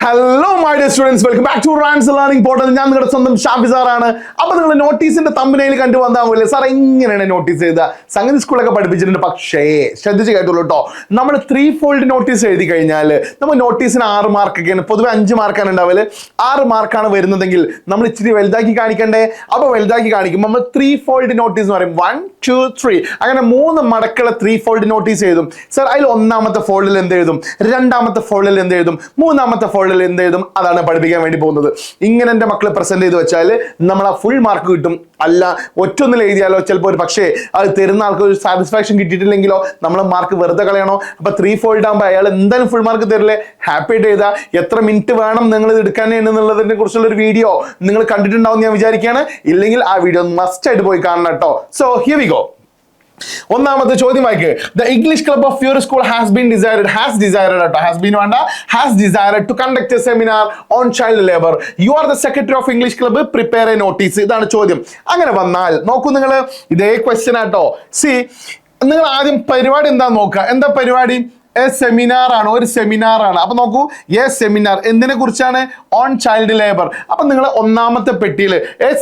Hello my dear students, welcome back to Rans Learning Portal. ഞാൻ നിങ്ങളുടെ സ്വന്തം ഷാഫി സാറാണ്. അപ്പോൾ നിങ്ങൾ നോട്ടീസിന്റെ തമ്പനയിൽ കണ്ടു വന്നാവില്ലേ സാർ എങ്ങനെയാണ് നോട്ടീസ് ചെയ്ത സംഗതി സ്കൂളൊക്കെ പഠിപ്പിച്ചിട്ടുണ്ട്. പക്ഷേ ശ്രദ്ധിച്ച് കേട്ടോളൂ കേട്ടോ, നമ്മൾ 3 ഫോൾഡ് നോട്ടീസ് എഴുതി കഴിഞ്ഞാൽ നമ്മൾ നോട്ടീസിന് 6 മാർക്കൊക്കെയാണ്, പൊതുവെ 5 മാർക്കാണ് ഉണ്ടാവില്ല. 6 മാർക്കാണ് വരുന്നതെങ്കിൽ നമ്മൾ ഇച്ചിരി വലുതാക്കി കാണിക്കണ്ടേ. അപ്പോൾ വലുതാക്കി കാണിക്കുമ്പോൾ നമ്മൾ 3 ഫോൾഡ് നോട്ടീസ് എന്ന് പറയും. 1 2 3 അങ്ങനെ 3 മടക്കുള്ള 3 ഫോൾഡ് നോട്ടീസ് എഴുതും സാർ. അതിൽ ഒന്നാമത്തെ ഫോൾഡിൽ എന്ത് എഴുതും, രണ്ടാമത്തെ ഫോൾഡിൽ എന്ത് എഴുതും, മൂന്നാമത്തെ ഫോൾഡിൽ എന്ത് എഴുതും, അതാണ് പഠിപ്പിക്കാൻ വേണ്ടി പോകുന്നത്. ഇങ്ങനെ എൻ്റെ മക്കൾ പ്രസന്റ് ചെയ്ത് വെച്ചാൽ നമ്മൾ ആ ഫുൾ മാർക്ക് കിട്ടും. അല്ല ഒറ്റൊന്നിൽ എഴുതിയാലോ ചിലപ്പോൾ ഒരു പക്ഷേ അത് തരുന്ന ആൾക്ക് ഒരു സാറ്റിസ്ഫാക്ഷൻ കിട്ടിയിട്ടില്ലെങ്കിലോ നമ്മൾ മാർക്ക് വെറുതെ കളയണോ. അപ്പൊ 3 ഫോൾഡ് ആകുമ്പോൾ അയാൾ എന്തായാലും ഫുൾ മാർക്ക് തരില്ലേ. ഹാപ്പി ആയിട്ട് എഴുതാ. എത്ര മിനിറ്റ് വേണം നിങ്ങൾ ഇത് എടുക്കാൻ എന്നുള്ളതിനെ കുറിച്ചുള്ള ഒരു വീഡിയോ നിങ്ങൾ കണ്ടിട്ടുണ്ടാവും ഞാൻ വിചാരിക്കുകയാണ്. ഇല്ലെങ്കിൽ ആ വീഡിയോ മസ്റ്റ് ആയിട്ട് പോയി കാണണം കേട്ടോ. So here we go. ഒന്നാമത്തെ ചോദ്യം വായിക്ക്. The English club of your school has desired to conduct a seminar on child labor. You are the secretary of English club. Prepare a notice. ഇതാണ് ചോദ്യം. അങ്ങനെ വന്നാൽ നോക്കൂ, നിങ്ങൾ ഇതേ ക്വസ്റ്റ്യൻ ആട്ടോ. സി, നിങ്ങൾ ആദ്യം പരിപാടി എന്താ നോക്കുക. എന്താ പരിപാടി? സെമിനാർ ആണ്, ഒരു സെമിനാർ ആണ്. അപ്പൊ നോക്കൂ, സെമിനാർ എന്തിനെ കുറിച്ചാണ്? On child labour. അപ്പൊ നിങ്ങൾ ഒന്നാമത്തെ പെട്ടിയിൽ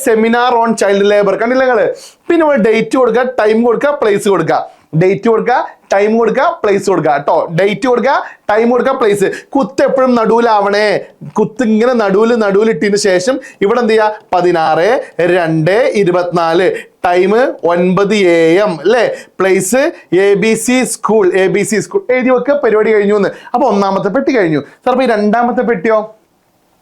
സെമിനാർ ഓൺ ചൈൽഡ് ലേബർ കണ്ടില്ല നിങ്ങള്. പിന്നെ ഡേറ്റ് കൊടുക്കുക, ടൈം കൊടുക്കുക, പ്ലേസ് കൊടുക്കുക. ഡേറ്റ് കൊടുക്കുക, ടൈം കൊടുക്കുക, പ്ലേസ് കൊടുക്കുക കേട്ടോ. ഡേറ്റ് കൊടുക്കുക, ടൈം കൊടുക്കുക, പ്ലേസ്. കുത്ത് എപ്പോഴും നടുവിലാവണേ. കുത്ത് ഇങ്ങനെ നടുവിൽ ഇട്ടതിന് ശേഷം ഇവിടെ എന്ത് ചെയ്യുക? 16/2/24. ടൈം 9 AM അല്ലേ. പ്ലേസ് ABC സ്കൂൾ എഴുതി വെക്കുക. പരിപാടി കഴിഞ്ഞു എന്ന്. അപ്പൊ ഒന്നാമത്തെ പെട്ടി കഴിഞ്ഞു. സാർ ഈ രണ്ടാമത്തെ പെട്ടിയോ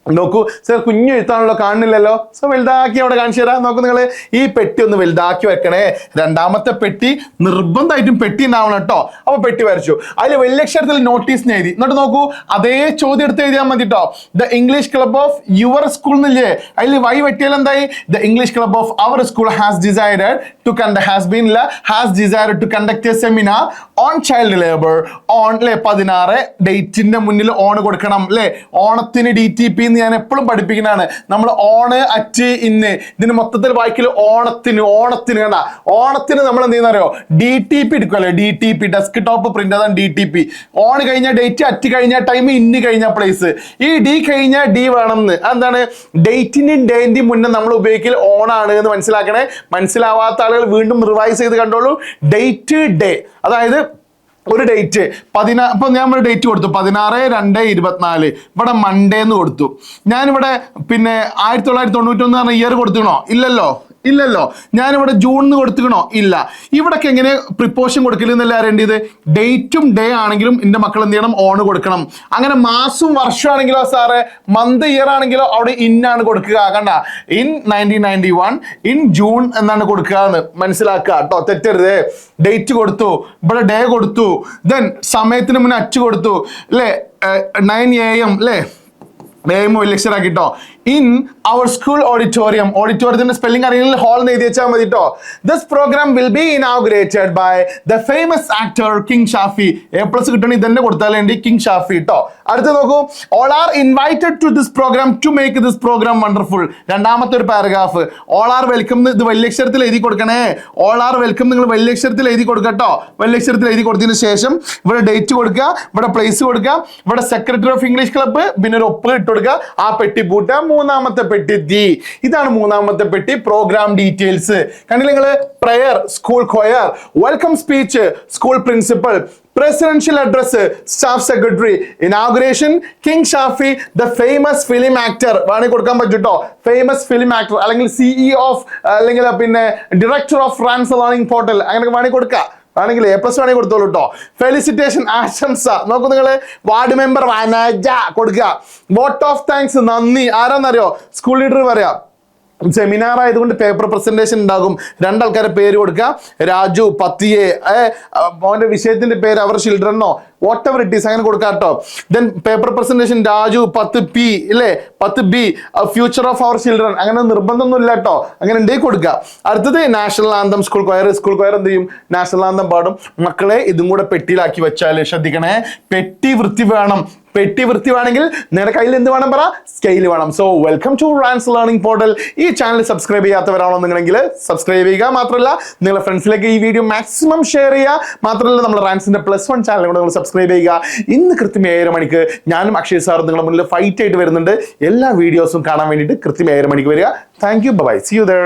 നോക്കൂ സാർ, കുഞ്ഞു എഴുത്താണല്ലോ, കാണുന്നില്ലല്ലോ. സോ വലുതാക്കി അവിടെ കാണിച്ചു തരാം. നോക്കൂ, നിങ്ങൾ ഈ പെട്ടി ഒന്ന് വലുതാക്കി വെക്കണേ. രണ്ടാമത്തെ പെട്ടി നിർബന്ധമായിട്ടും പെട്ടി ഉണ്ടാവണം കേട്ടോ. അപ്പൊ പെട്ടി വരച്ചു. അതിൽ വലിയ അക്ഷരത്തിൽ നോട്ടീസ് എഴുതി. എന്നിട്ട് നോക്കൂ, അതേ ചോദ്യം എടുത്ത് എഴുതിയാൽ മതി കേട്ടോ. The English club of your school എന്നില്ലേ, അതിൽ വൈ വെട്ടിയാൽ എന്തായി? The English club of our school has decided to conduct a seminar on child labour on 16. ഡേറ്റിന്റെ മുന്നിൽ ഓൺ കൊടുക്കണം അല്ലേ. ഓണത്തിന് DTP ഞാൻ എപ്പോഴും പഠിപ്പിക്കുന്നതാണ്. നമ്മൾ ഓണ് അറ്റ് ഇന്ന് ഇതിന് മൊത്തത്തിൽ വായിക്കല് ഓണത്തിന് കണ്ട. ഓണത്തിന് നമ്മൾ എന്ത് ചെയ്യുന്ന അറിയോ? DTP എടുക്കുമല്ലേ. DTP desk top print, അതാണ് DTP. ഓൺ കഴിഞ്ഞ ഡേറ്റ്, അറ്റ് കഴിഞ്ഞ ടൈം, ഇന്ന് കഴിഞ്ഞ പ്ലേസ്. ഈ ഡി കഴിഞ്ഞ ഡി വേണം എന്ന്. എന്താണ്? ഡേറ്റിന്റെയും ഡേന്റെയും മുന്നേ നമ്മൾ ഉപയോഗിക്കൽ ഓൺ ആണ് എന്ന് മനസ്സിലാക്കണേ. മനസ്സിലാവാത്ത ആളുകൾ വീണ്ടും റിവൈസ് ചെയ്ത് കണ്ടോളൂ. ഡേറ്റ് ഡേ, അതായത് ഒരു ഡേറ്റ് ഇപ്പൊ ഞാൻ ഒരു ഡേറ്റ് കൊടുത്തു 16/2/24. ഇവിടെ മൺഡേ എന്ന് കൊടുത്തു. ഞാനിവിടെ പിന്നെ 1991 പറഞ്ഞ ഇയർ കൊടുത്തുകണോ? ഇല്ലല്ലോ. ഞാനിവിടെ ജൂൺ എന്ന് കൊടുത്തുകണോ? ഇല്ല. ഇവിടൊക്കെ എങ്ങനെ പ്രിപ്പോഷൻ കൊടുക്കലെന്നല്ല അറിയേണ്ടത്. ഡേറ്റും ഡേ ആണെങ്കിലും എൻ്റെ മക്കൾ എന്ത് ചെയ്യണം? ഓൺ കൊടുക്കണം. അങ്ങനെ മാസവും വർഷമാണെങ്കിലോ സാറേ, മന്ത് ഇയർ ആണെങ്കിലോ അവിടെ ഇന്നാണ് കൊടുക്കുക. കണ്ട, ഇൻ 1991 ഇൻ ജൂൺ എന്നാണ് കൊടുക്കുക എന്ന് മനസ്സിലാക്കുക കേട്ടോ. തെറ്റരുത്. ഡേറ്റ് കൊടുത്തു, ഇവിടെ ഡേ കൊടുത്തു, ദെൻ സമയത്തിന് മുന്നേ അച്ച് കൊടുത്തു അല്ലേ. 9 AM അല്ലേ. ലെക്ചർ ആക്കിട്ടോ. ഇൻ അവർ സ്കൂൾ ഓഡിറ്റോറിയത്തിന്റെ സ്പെല്ലിംഗ് അറിയില്ലെങ്കിൽ ഹാൾ എന്ന് എഴുതി വെച്ചാൽ മതി കേട്ടോ. This programme will be inaugurated by the famous actor king Shafi. A+ കിട്ടണം, ഇതന്നെ കൊടുത്താലേണ്ടി കിങ് ഷാഫി കേട്ടോ. അടുത്ത് നോക്കൂ, all are invited to this programme to make this programme wonderful. രണ്ടാമത്തെ ഒരു പാരഗ്രാഫ്. ഓൾ ആർ വെൽക്കം, ഇത് വലിയ അക്ഷരത്തിൽ എഴുതി കൊടുക്കണേ. ഓൾ ആർ വെൽക്കം നിങ്ങൾ വലിയ അക്ഷരത്തിൽ എഴുതി കൊടുക്കട്ടോ. വലിയ അക്ഷരത്തിൽ എഴുതി കൊടുത്തതിന് ശേഷം ഇവിടെ ഡേറ്റ് കൊടുക്കുക, ഇവിടെ പ്ലേസ് കൊടുക്കുക, ഇവിടെ സെക്രട്ടറി ഓഫ് ഇംഗ്ലീഷ് ക്ലബ്ബ്, പിന്നെ ഒരു ഒപ്പ് ഇട്ട് കൊടുക്കുക. ആ പെട്ടി പൂട്ടുക. മൂന്നാമത്തെ പെട്ടി D. ഇതാണ് മൂന്നാമത്തെ പെട്ടി. പ്രോഗ്രാം ഡീറ്റെയിൽസ് കണ്ടില്ല നിങ്ങൾ. Prayer, school choir, welcome speech, school principal, presidential address, staff secretary, inauguration, King Shafi, the famous film actor. വേണേ കൊടുക്കാൻ പറ്റൂട്ടോ. ഫേമസ് ഫിലിം ആക്ടർ അല്ലെങ്കിൽ CEO ഓഫ് അല്ലെങ്കിൽ പിന്നെ director of Rans Learning Portal അങ്ങനെ വേണേ കൊടുക്കാം. ആണെങ്കിൽ A+ വേണമെങ്കിൽ കൊടുത്തോളൂ കേട്ടോ. ഫെലിസിറ്റേഷൻ, ആശംസ. നോക്കൂ നിങ്ങൾ. വാർഡ് മെമ്പർ വനജ കൊടുക്കുക. വോട്ട് ഓഫ് താങ്ക്സ്, നന്ദി. ആരാന്നറിയോ? സ്കൂൾ ലീഡർ പറയാം. സെമിനാർ ആയതുകൊണ്ട് പേപ്പർ പ്രസന്റേഷൻ ഉണ്ടാകും. 2 ആൾക്കാരെ പേര് കൊടുക്കുക. രാജു, പത്തിയെ, മോന്റെ വിഷയത്തിന്റെ പേര്, അവർ ചിൽഡ്രനോ വാട്ട് എവർ ഇറ്റ് ഈസ് അങ്ങനെ കൊടുക്കാം കേട്ടോ. Then paper presentation Raju 10P ഇല്ലേ, 10B future of our children. അങ്ങനെ നിർബന്ധമൊന്നും ഇല്ല കേട്ടോ. അങ്ങനെ ഉണ്ടെങ്കിൽ കൊടുക്കുക. അടുത്തത് നാഷണൽ ആന്തം, സ്കൂൾ കൊയർ എന്ത് ചെയ്യും? നാഷണൽ ആന്തം പാടും. മക്കളെ ഇതും കൂടെ പെട്ടിയിലാക്കി വെച്ചാൽ ശ്രദ്ധിക്കണേ, പെട്ടി വൃത്തി വേണം. പെട്ടി വൃത്തി വേണമെങ്കിൽ നിങ്ങളുടെ കയ്യിൽ എന്ത് വേണം പറ, സ്കെയിൽ വേണം. So welcome to Rans learning portal. ഈ ചാനൽ സബ്സ്ക്രൈബ് ചെയ്യാത്തവരാണോ നിങ്ങളെങ്കിൽ സബ്സ്ക്രൈബ് ചെയ്യുക. മാത്രമല്ല നിങ്ങളുടെ ഫ്രണ്ട്സിലേക്ക് ഈ വീഡിയോ മാക്സിമം ഷെയർ ചെയ്യുക. മാത്രമല്ല നമ്മുടെ റാൻസിന്റെ +1 ചാനൽ കൂടെ നിങ്ങൾ സബ്സ്ക്രൈബ് ചെയ്യുക. ഇന്ന് കൃത്യം 7 മണിക്ക് ഞാനും അക്ഷയ് സാറും നിങ്ങളുടെ മുന്നിൽ ഫൈറ്റ് ആയിട്ട് വരുന്നുണ്ട്. എല്ലാ വീഡിയോസും കാണാൻ വേണ്ടിയിട്ട് കൃത്യം 7 മണിക്ക് വരിക. Thank you, bye, see you there.